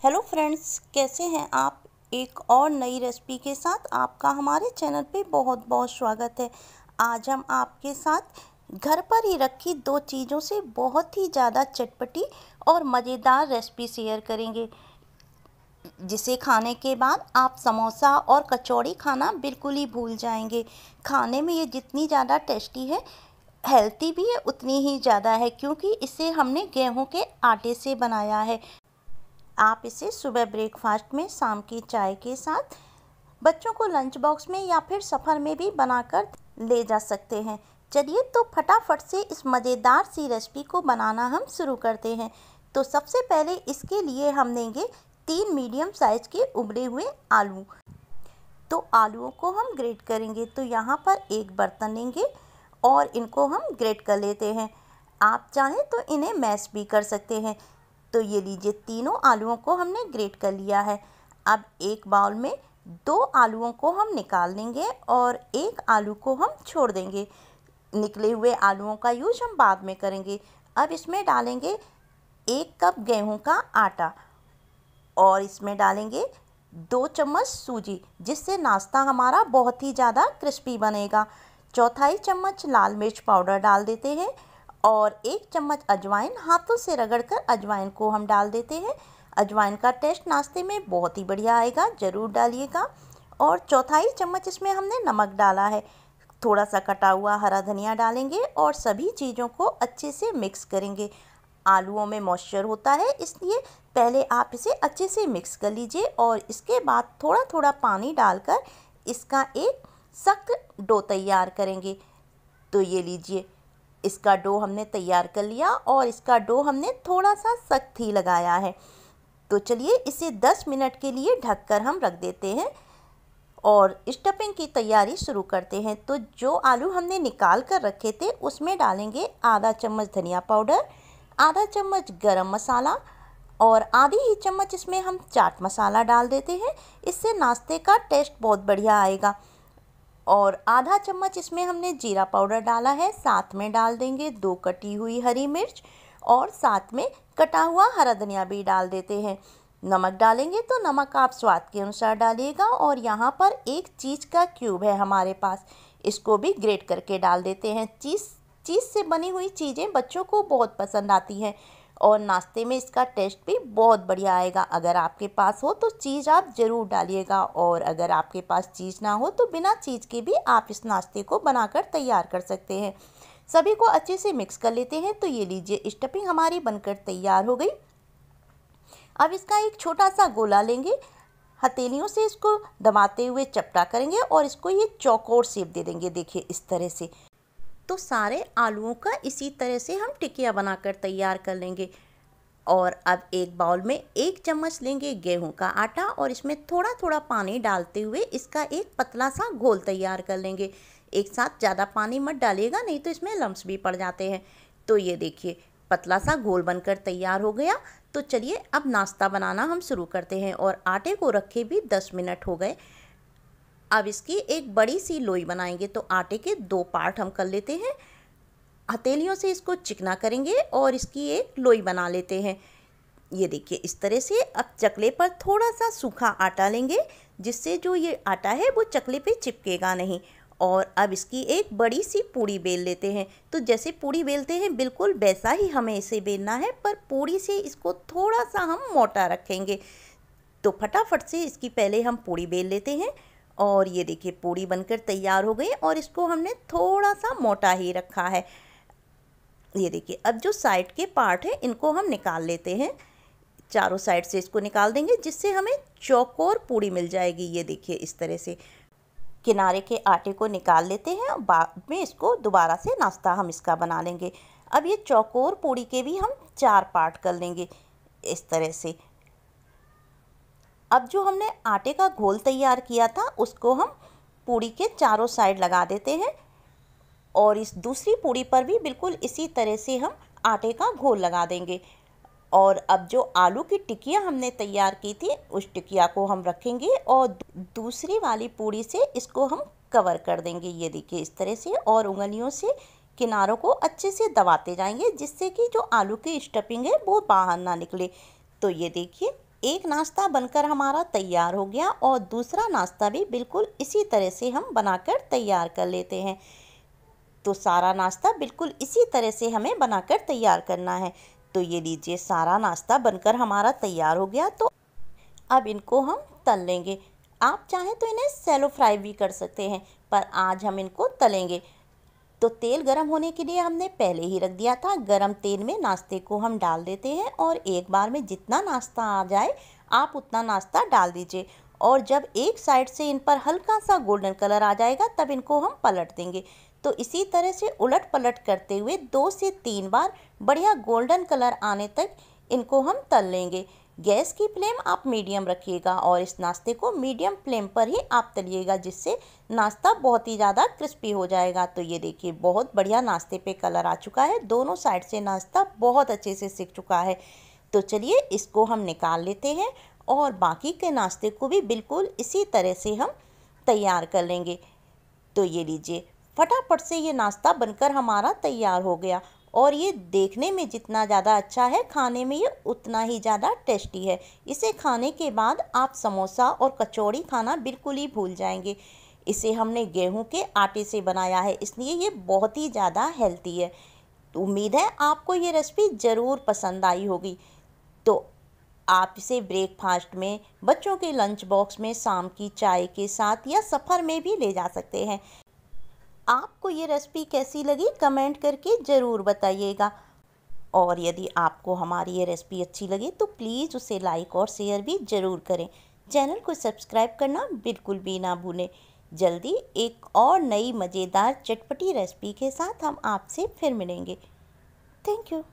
Hello friends, कैसे हैं आप। एक और नई रेसिपी के साथ आपका हमारे चैनल पे बहुत बहुत स्वागत है। आज हम आपके साथ घर पर ही रखी दो चीज़ों से बहुत ही ज़्यादा चटपटी और मज़ेदार रेसिपी शेयर करेंगे, जिसे खाने के बाद आप समोसा और कचौड़ी खाना बिल्कुल ही भूल जाएंगे। खाने में ये जितनी ज़्यादा टेस्टी है, हेल्दी भी है उतनी ही ज़्यादा है, क्योंकि इसे हमने गेहूं के आटे से बनाया है। आप इसे सुबह ब्रेकफास्ट में, शाम की चाय के साथ, बच्चों को लंच बॉक्स में या फिर सफ़र में भी बनाकर ले जा सकते हैं। चलिए तो फटाफट से इस मज़ेदार सी रेसिपी को बनाना हम शुरू करते हैं। तो सबसे पहले इसके लिए हम लेंगे 3 मीडियम साइज़ के उबले हुए आलू। तो आलूओं को हम ग्रेट करेंगे। तो यहाँ पर एक बर्तन लेंगे और इनको हम ग्रेट कर लेते हैं। आप चाहें तो इन्हें मैश भी कर सकते हैं। तो ये लीजिए, तीनों आलूओं को हमने ग्रेट कर लिया है। अब एक बाउल में 2 आलूओं को हम निकाल लेंगे और एक आलू को हम छोड़ देंगे। निकले हुए आलूओं का यूज हम बाद में करेंगे। अब इसमें डालेंगे 1 कप गेहूं का आटा और इसमें डालेंगे 2 चम्मच सूजी, जिससे नाश्ता हमारा बहुत ही ज़्यादा क्रिस्पी बनेगा। चौथाई चम्मच लाल मिर्च पाउडर डाल देते हैं और 1 चम्मच अजवाइन, हाथों से रगड़कर अजवाइन को हम डाल देते हैं। अजवाइन का टेस्ट नाश्ते में बहुत ही बढ़िया आएगा, ज़रूर डालिएगा। और चौथाई चम्मच इसमें हमने नमक डाला है। थोड़ा सा कटा हुआ हरा धनिया डालेंगे और सभी चीज़ों को अच्छे से मिक्स करेंगे। आलूओं में मॉइस्चर होता है, इसलिए पहले आप इसे अच्छे से मिक्स कर लीजिए और इसके बाद थोड़ा थोड़ा पानी डालकर इसका एक सख्त डो तैयार करेंगे। तो ये लीजिए, इसका डो हमने तैयार कर लिया और इसका डो हमने थोड़ा सा सख्त ही लगाया है। तो चलिए इसे 10 मिनट के लिए ढककर हम रख देते हैं और स्टफिंग की तैयारी शुरू करते हैं। तो जो आलू हमने निकाल कर रखे थे उसमें डालेंगे आधा चम्मच धनिया पाउडर, आधा चम्मच गरम मसाला और आधी ही चम्मच इसमें हम चाट मसाला डाल देते हैं। इससे नाश्ते का टेस्ट बहुत बढ़िया आएगा। और आधा चम्मच इसमें हमने जीरा पाउडर डाला है। साथ में डाल देंगे 2 कटी हुई हरी मिर्च और साथ में कटा हुआ हरा धनिया भी डाल देते हैं। नमक डालेंगे तो नमक आप स्वाद के अनुसार डालिएगा। और यहाँ पर एक चीज़ का क्यूब है हमारे पास, इसको भी ग्रेट करके डाल देते हैं। चीज़ से बनी हुई चीज़ें बच्चों को बहुत पसंद आती हैं और नाश्ते में इसका टेस्ट भी बहुत बढ़िया आएगा। अगर आपके पास हो तो चीज़ आप ज़रूर डालिएगा, और अगर आपके पास चीज़ ना हो तो बिना चीज़ के भी आप इस नाश्ते को बनाकर तैयार कर सकते हैं। सभी को अच्छे से मिक्स कर लेते हैं। तो ये लीजिए, स्टफिंग हमारी बनकर तैयार हो गई। अब इसका एक छोटा सा गोला लेंगे, हथेलियों से इसको दबाते हुए चपटा करेंगे और इसको ये चौकोर शेप दे देंगे। देखिए इस तरह से। तो सारे आलूओं का इसी तरह से हम टिकिया बनाकर तैयार कर लेंगे। और अब एक बाउल में 1 चम्मच लेंगे गेहूं का आटा और इसमें थोड़ा थोड़ा पानी डालते हुए इसका एक पतला सा घोल तैयार कर लेंगे। एक साथ ज़्यादा पानी मत डालिएगा, नहीं तो इसमें लम्स भी पड़ जाते हैं। तो ये देखिए, पतला सा घोल बनकर तैयार हो गया। तो चलिए अब नाश्ता बनाना हम शुरू करते हैं। और आटे को रखे भी 10 मिनट हो गए। अब इसकी एक बड़ी सी लोई बनाएंगे। तो आटे के 2 पार्ट हम कर लेते हैं। हथेलियों से इसको चिकना करेंगे और इसकी एक लोई बना लेते हैं। ये देखिए इस तरह से। अब चकले पर थोड़ा सा सूखा आटा लेंगे, जिससे जो ये आटा है वो चकले पे चिपकेगा नहीं। और अब इसकी एक बड़ी सी पूड़ी बेल लेते हैं। तो जैसे पूड़ी बेलते हैं बिल्कुल वैसा ही हमें इसे बेलना है, पर पूड़ी से इसको थोड़ा सा हम मोटा रखेंगे। तो फटाफट से इसकी पहले हम पूड़ी बेल लेते हैं। और ये देखिए, पूड़ी बनकर तैयार हो गई और इसको हमने थोड़ा सा मोटा ही रखा है। ये देखिए, अब जो साइड के पार्ट है इनको हम निकाल लेते हैं। चारों साइड से इसको निकाल देंगे, जिससे हमें चौकोर पूड़ी मिल जाएगी। ये देखिए इस तरह से किनारे के आटे को निकाल लेते हैं और बाद में इसको दोबारा से नाश्ता हम इसका बना लेंगे। अब ये चौकोर पूड़ी के भी हम 4 पार्ट कर लेंगे इस तरह से। अब जो हमने आटे का घोल तैयार किया था उसको हम पूड़ी के चारों साइड लगा देते हैं और इस दूसरी पूड़ी पर भी बिल्कुल इसी तरह से हम आटे का घोल लगा देंगे। और अब जो आलू की टिकिया हमने तैयार की थी उस टिकिया को हम रखेंगे और दूसरी वाली पूड़ी से इसको हम कवर कर देंगे। ये देखिए इस तरह से। और उंगलियों से किनारों को अच्छे से दबाते जाएंगे, जिससे कि जो आलू की स्टफिंग है वो बाहर ना निकले। तो ये देखिए, एक नाश्ता बनकर हमारा तैयार हो गया और दूसरा नाश्ता भी बिल्कुल इसी तरह से हम बनाकर तैयार कर लेते हैं। तो सारा नाश्ता बिल्कुल इसी तरह से हमें बनाकर तैयार करना है। तो ये लीजिए, सारा नाश्ता बनकर हमारा तैयार हो गया। तो अब इनको हम तल लेंगे। आप चाहें तो इन्हें सैलो फ्राई भी कर सकते हैं, पर आज हम इनको तलेंगे। तो तेल गरम होने के लिए हमने पहले ही रख दिया था। गरम तेल में नाश्ते को हम डाल देते हैं और एक बार में जितना नाश्ता आ जाए आप उतना नाश्ता डाल दीजिए। और जब एक साइड से इन पर हल्का सा गोल्डन कलर आ जाएगा तब इनको हम पलट देंगे। तो इसी तरह से उलट पलट करते हुए 2 से 3 बार बढ़िया गोल्डन कलर आने तक इनको हम तल लेंगे। गैस की फ्लेम आप मीडियम रखिएगा और इस नाश्ते को मीडियम फ्लेम पर ही आप तलिएगा, जिससे नाश्ता बहुत ही ज़्यादा क्रिस्पी हो जाएगा। तो ये देखिए, बहुत बढ़िया नाश्ते पे कलर आ चुका है। दोनों साइड से नाश्ता बहुत अच्छे से सिक चुका है। तो चलिए इसको हम निकाल लेते हैं और बाकी के नाश्ते को भी बिल्कुल इसी तरह से हम तैयार कर लेंगे। तो ये लीजिए, फटाफट से ये नाश्ता बनकर हमारा तैयार हो गया और ये देखने में जितना ज़्यादा अच्छा है, खाने में ये उतना ही ज़्यादा टेस्टी है। इसे खाने के बाद आप समोसा और कचौड़ी खाना बिल्कुल ही भूल जाएंगे। इसे हमने गेहूं के आटे से बनाया है, इसलिए ये बहुत ही ज़्यादा हेल्दी है। तो उम्मीद है आपको ये रेसिपी ज़रूर पसंद आई होगी। तो आप इसे ब्रेकफास्ट में, बच्चों के लंच बॉक्स में, शाम की चाय के साथ या सफ़र में भी ले जा सकते हैं। आपको ये रेसिपी कैसी लगी कमेंट करके ज़रूर बताइएगा। और यदि आपको हमारी ये रेसिपी अच्छी लगे तो प्लीज़ उसे लाइक और शेयर भी ज़रूर करें। चैनल को सब्सक्राइब करना बिल्कुल भी ना भूलें। जल्दी एक और नई मज़ेदार चटपटी रेसिपी के साथ हम आपसे फिर मिलेंगे। Thank you.